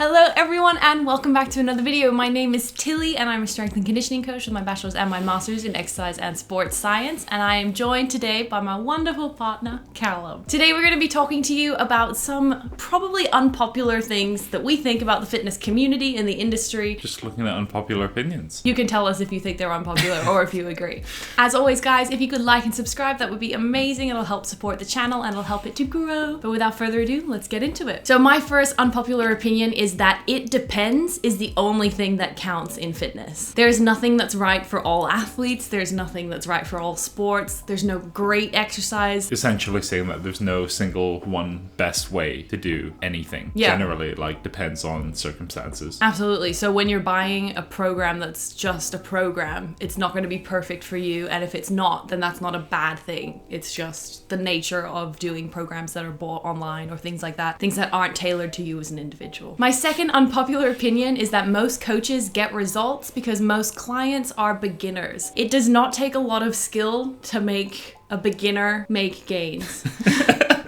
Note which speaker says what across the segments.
Speaker 1: Hello everyone and welcome back to another video. My name is Tilly and I'm a strength and conditioning coach with my bachelor's and my master's in exercise and sports science, and I am joined today by my wonderful partner, Callum. Today we're going to be talking to you about some probably unpopular things that we think about the fitness community and the industry.
Speaker 2: Just looking at unpopular opinions.
Speaker 1: You can tell us if you think they're unpopular or if you agree. As always guys, if you could like and subscribe, that would be amazing. It'll help support the channel and it'll help it to grow. But without further ado, let's get into it. So my first unpopular opinion is that it depends is the only thing that counts in fitness. There's nothing that's right for all athletes. There's nothing that's right for all sports. There's no great exercise.
Speaker 2: Essentially saying that there's no single one best way to do anything.
Speaker 1: Yeah.
Speaker 2: Generally, it depends on circumstances.
Speaker 1: Absolutely. So when you're buying a program that's just a program, it's not going to be perfect for you. And if it's not, then that's not a bad thing. It's just the nature of doing programs that are bought online or things like that. Things that aren't tailored to you as an individual. My second unpopular opinion is that most coaches get results because most clients are beginners. It does not take a lot of skill to make a beginner make gains.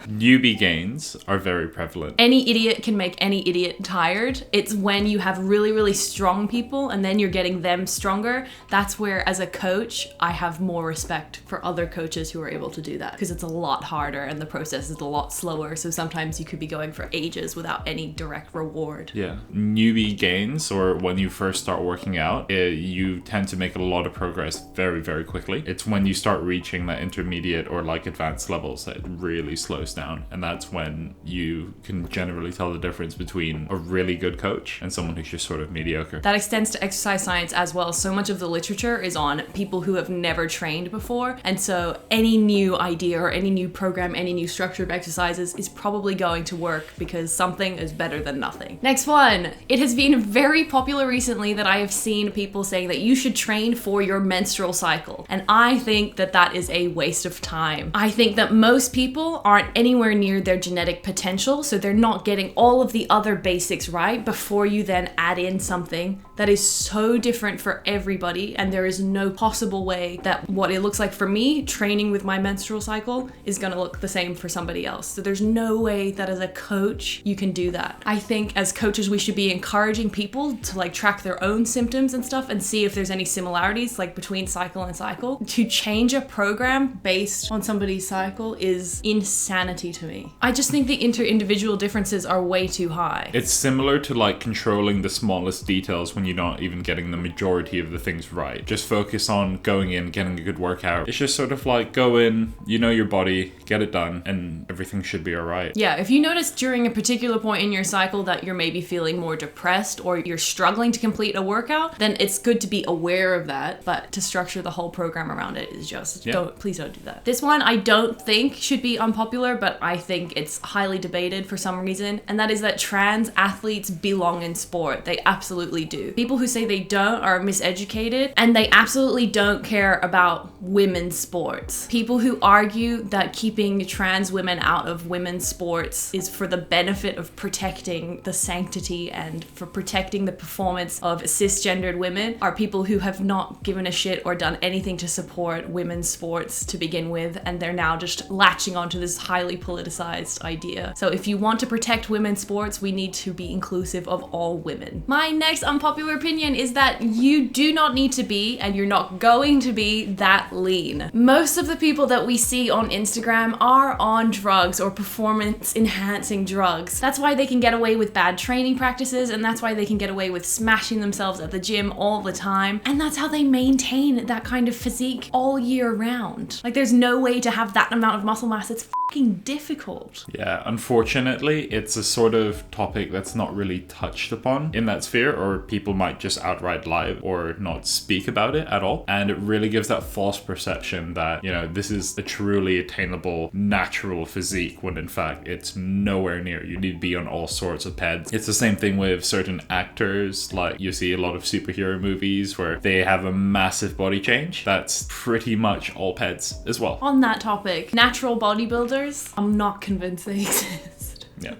Speaker 2: Newbie gains are very prevalent.
Speaker 1: Any idiot can make any idiot tired. It's when you have really, really strong people and then you're getting them stronger. That's where, as a coach, I have more respect for other coaches who are able to do that because it's a lot harder and the process is a lot slower. So sometimes you could be going for ages without any direct reward.
Speaker 2: Yeah. Newbie gains, or when you first start working out, you tend to make a lot of progress very, very quickly. It's when you start reaching that intermediate or advanced levels that it really slows down. And that's when you can generally tell the difference between a really good coach and someone who's just sort of mediocre.
Speaker 1: That extends to exercise science as well. So much of the literature is on people who have never trained before. And so any new idea or any new program, any new structure of exercises is probably going to work because something is better than nothing. Next one. It has been very popular recently that I have seen people saying that you should train for your menstrual cycle. And I think that that is a waste of time. I think that most people aren't anywhere near their genetic potential, so they're not getting all of the other basics right before you then add in something that is so different for everybody, and there is no possible way that what it looks like for me training with my menstrual cycle is going to look the same for somebody else. So there's no way that as a coach you can do that. I think as coaches we should be encouraging people to track their own symptoms and stuff and see if there's any similarities between cycle and cycle. To change a program based on somebody's cycle is insanity to me. I just think the inter-individual differences are way too high.
Speaker 2: It's similar to controlling the smallest details when you're not even getting the majority of the things right. Just focus on going in, getting a good workout. It's just sort of go in, you know your body, get it done, and everything should be all right.
Speaker 1: Yeah, if you notice during a particular point in your cycle that you're maybe feeling more depressed or you're struggling to complete a workout, then it's good to be aware of that, but to structure the whole program around it is just, please don't do that. This one I don't think should be unpopular, but I think it's highly debated for some reason, and that is that trans athletes belong in sport. They absolutely do. People who say they don't are miseducated, and they absolutely don't care about women's sports. People who argue that keeping trans women out of women's sports is for the benefit of protecting the sanctity and for protecting the performance of cisgendered women are people who have not given a shit or done anything to support women's sports to begin with, and they're now just latching onto this highly politicized idea. So if you want to protect women's sports, we need to be inclusive of all women. My next unpopular opinion is that you do not need to be, and you're not going to be, that lean. Most of the people that we see on Instagram are on drugs or performance enhancing drugs. That's why they can get away with bad training practices, and that's why they can get away with smashing themselves at the gym all the time. And that's how they maintain that kind of physique all year round. There's no way to have that amount of muscle mass. It's fucking difficult.
Speaker 2: Yeah, unfortunately, it's a sort of topic that's not really touched upon in that sphere, or people might just outright lie or not speak about it at all. And it really gives that false perception that, this is a truly attainable, natural physique, when in fact it's nowhere near. You need to be on all sorts of peds. It's the same thing with certain actors, you see a lot of superhero movies where they have a massive body change. That's pretty much all peds as well.
Speaker 1: On that topic, natural bodybuilders, I'm not convinced they exist.
Speaker 2: Yeah.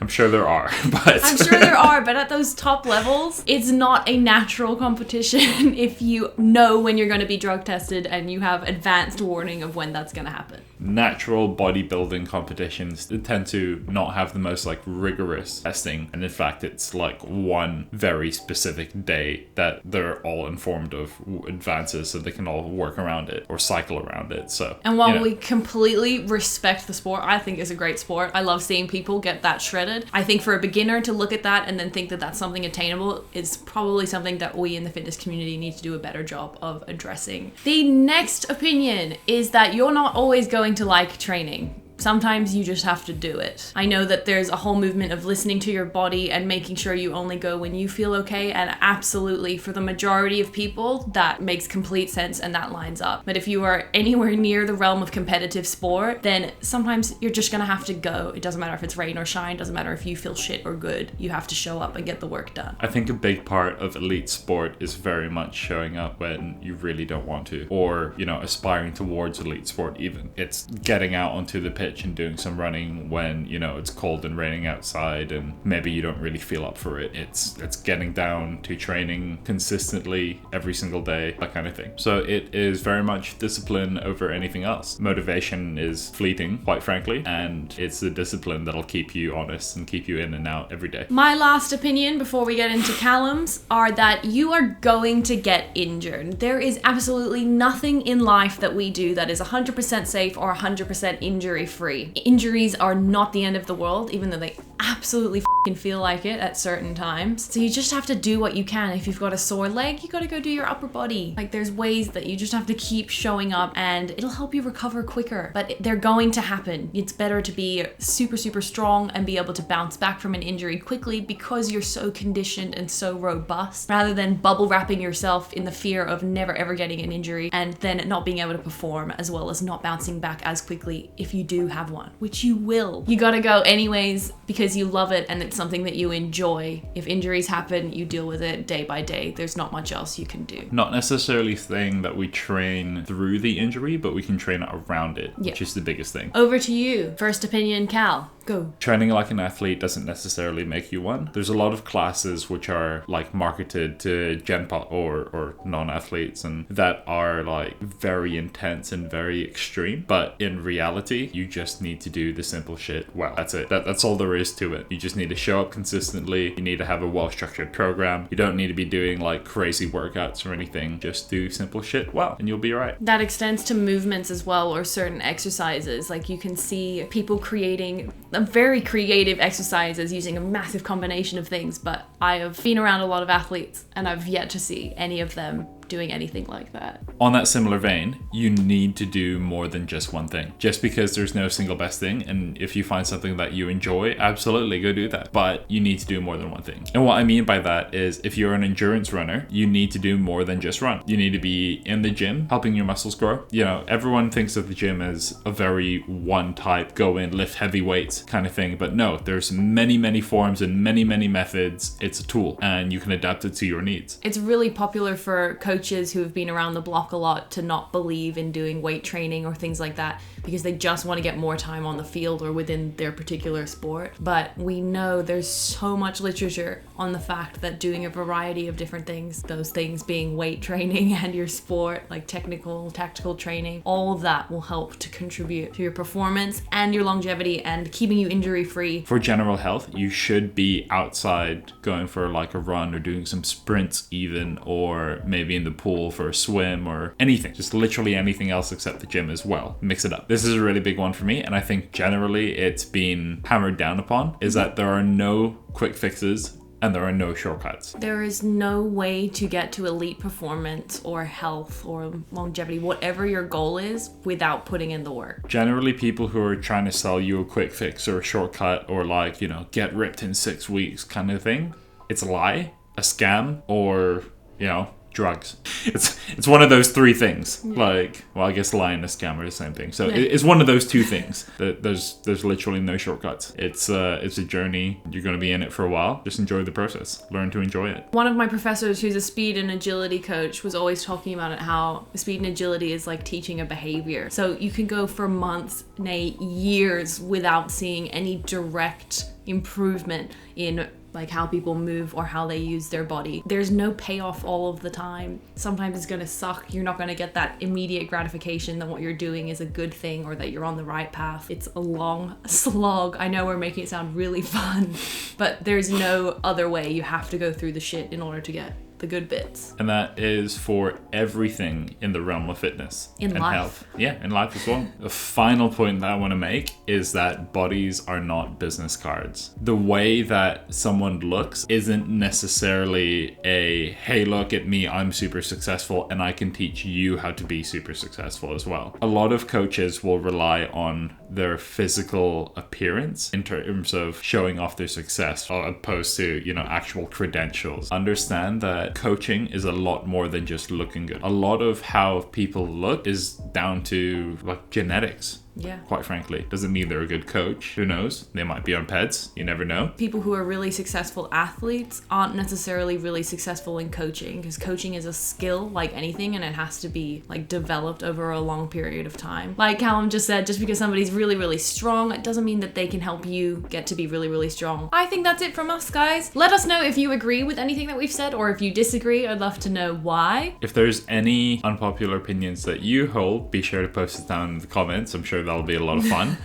Speaker 2: I'm sure there are, but
Speaker 1: I'm sure there are, but at those top levels, it's not a natural competition if you know when you're going to be drug tested and you have advanced warning of when that's going to happen.
Speaker 2: Natural bodybuilding competitions tend to not have the most like rigorous testing, and in fact it's like one very specific day that they're all informed of advances so they can all work around it or cycle around it. So
Speaker 1: and while we completely respect the sport, I think it's a great sport. I love seeing people get that shredded. I think for a beginner to look at that and then think that that's something attainable is probably something that we in the fitness community need to do a better job of addressing. The next opinion is that you're not always going to like training. Sometimes you just have to do it. I know that there's a whole movement of listening to your body and making sure you only go when you feel okay, and absolutely for the majority of people that makes complete sense and that lines up. But if you are anywhere near the realm of competitive sport, then sometimes you're just gonna have to go. It doesn't matter if it's rain or shine, doesn't matter if you feel shit or good. You have to show up and get the work done.
Speaker 2: I think a big part of elite sport is very much showing up when you really don't want to, or, you know, aspiring towards elite sport even. It's getting out onto the pitch and doing some running when, you know, it's cold and raining outside and maybe you don't really feel up for it. It's getting down to training consistently every single day, that kind of thing. So it is very much discipline over anything else. Motivation is fleeting, quite frankly, and it's the discipline that'll keep you honest and keep you in and out every day.
Speaker 1: My last opinion before we get into Callum's are that you are going to get injured. There is absolutely nothing in life that we do that is 100% safe or 100% injury free. Injuries are not the end of the world, even though they absolutely fucking feel like it at certain times. So you just have to do what you can. If you've got a sore leg, you gotta go do your upper body. Like, there's ways that you just have to keep showing up and it'll help you recover quicker. But they're going to happen. It's better to be super, super strong and be able to bounce back from an injury quickly because you're so conditioned and so robust, rather than bubble wrapping yourself in the fear of never ever getting an injury and then not being able to perform, as well as not bouncing back as quickly if you do have one, which you will. You gotta go anyways because you love it and it's something that you enjoy. If injuries happen, you deal with it day by day. There's not much else you can do.
Speaker 2: Not necessarily saying that we train through the injury, but we can train around it, which is the biggest thing.
Speaker 1: Over to you. First opinion, Cal. Go.
Speaker 2: Training like an athlete doesn't necessarily make you one. There's a lot of classes which are like marketed to gen pop or non-athletes and that are like very intense and very extreme. But in reality, you just need to do the simple shit well. That's it. That's all there is to it. You just need to show up consistently. You need to have a well-structured program. You don't need to be doing like crazy workouts or anything. Just do simple shit well and you'll be all right.
Speaker 1: That extends to movements as well, or certain exercises. Like, you can see people creating very creative exercises using a massive combination of things, but I have been around a lot of athletes and I've yet to see any of them doing anything like that.
Speaker 2: On that similar vein, you need to do more than just one thing. Just because there's no single best thing, and if you find something that you enjoy, absolutely go do that. But you need to do more than one thing. And what I mean by that is, if you're an endurance runner, you need to do more than just run. You need to be in the gym, helping your muscles grow. You know, everyone thinks of the gym as a very one type, go in, lift heavy weights kind of thing. But no, there's many, many forms and many, many methods. It's a tool and you can adapt it to your needs.
Speaker 1: It's really popular for coaches who have been around the block a lot to not believe in doing weight training or things like that because they just want to get more time on the field or within their particular sport. But we know there's so much literature on the fact that doing a variety of different things, those things being weight training and your sport, like technical, tactical training, all of that will help to contribute to your performance and your longevity and keeping you injury free.
Speaker 2: For general health, you should be outside going for like a run or doing some sprints even, or maybe in the pool for a swim or anything, just literally anything else except the gym as well. Mix it up. This is a really big one for me, and I think generally it's been hammered down upon, is that there are no quick fixes and there are no shortcuts.
Speaker 1: There is no way to get to elite performance or health or longevity, whatever your goal is, without putting in the work.
Speaker 2: Generally, people who are trying to sell you a quick fix or a shortcut or like, you know, get ripped in 6 weeks kind of thing, it's a lie, a scam, or, you know, drugs. It's one of those three things. Like, well, I guess lying and a scam are the same thing. So it's one of those two things. There's literally no shortcuts. It's a journey. You're going to be in it for a while. Just enjoy the process. Learn to enjoy it.
Speaker 1: One of my professors, who's a speed and agility coach, was always talking about it, how speed and agility is like teaching a behavior. So you can go for months, nay, years without seeing any direct improvement in like how people move or how they use their body. There's no payoff all of the time. Sometimes it's gonna suck. You're not gonna get that immediate gratification that what you're doing is a good thing or that you're on the right path. It's a long slog. I know we're making it sound really fun, but there's no other way. You have to go through the shit in order to get the good bits.
Speaker 2: And that is for everything in the realm of fitness and
Speaker 1: life.
Speaker 2: health. Yeah, in life as well. The final point that I want to make is that bodies are not business cards. The way that someone looks isn't necessarily a, hey, look at me, I'm super successful and I can teach you how to be super successful as well. A lot of coaches will rely on their physical appearance in terms of showing off their success, as opposed to, you know, actual credentials. Understand that coaching is a lot more than just looking good. A lot of how people look is down to like genetics.
Speaker 1: Yeah.
Speaker 2: Quite frankly. Doesn't mean they're a good coach. Who knows? They might be on peds. You never know.
Speaker 1: People who are really successful athletes aren't necessarily really successful in coaching, because coaching is a skill like anything and it has to be like developed over a long period of time. Like Callum just said, just because somebody's really, really strong, it doesn't mean that they can help you get to be really, really strong. I think that's it from us, guys. Let us know if you agree with anything that we've said or if you disagree. I'd love to know why.
Speaker 2: If there's any unpopular opinions that you hold, be sure to post it down in the comments. I'm sure that'll be a lot of fun.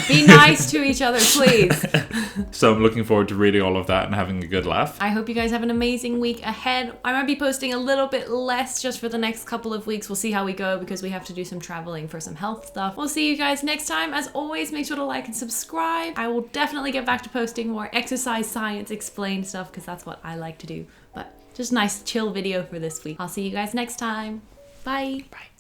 Speaker 1: Be nice to each other, please.
Speaker 2: So I'm looking forward to reading all of that and having a good laugh.
Speaker 1: I hope you guys have an amazing week ahead. I might be posting a little bit less just for the next couple of weeks. We'll see how we go because we have to do some traveling for some health stuff. We'll see you guys next time. As always, make sure to like and subscribe. I will definitely get back to posting more exercise science explained stuff because that's what I like to do. But just nice chill video for this week. I'll see you guys next time. Bye.
Speaker 2: Bye.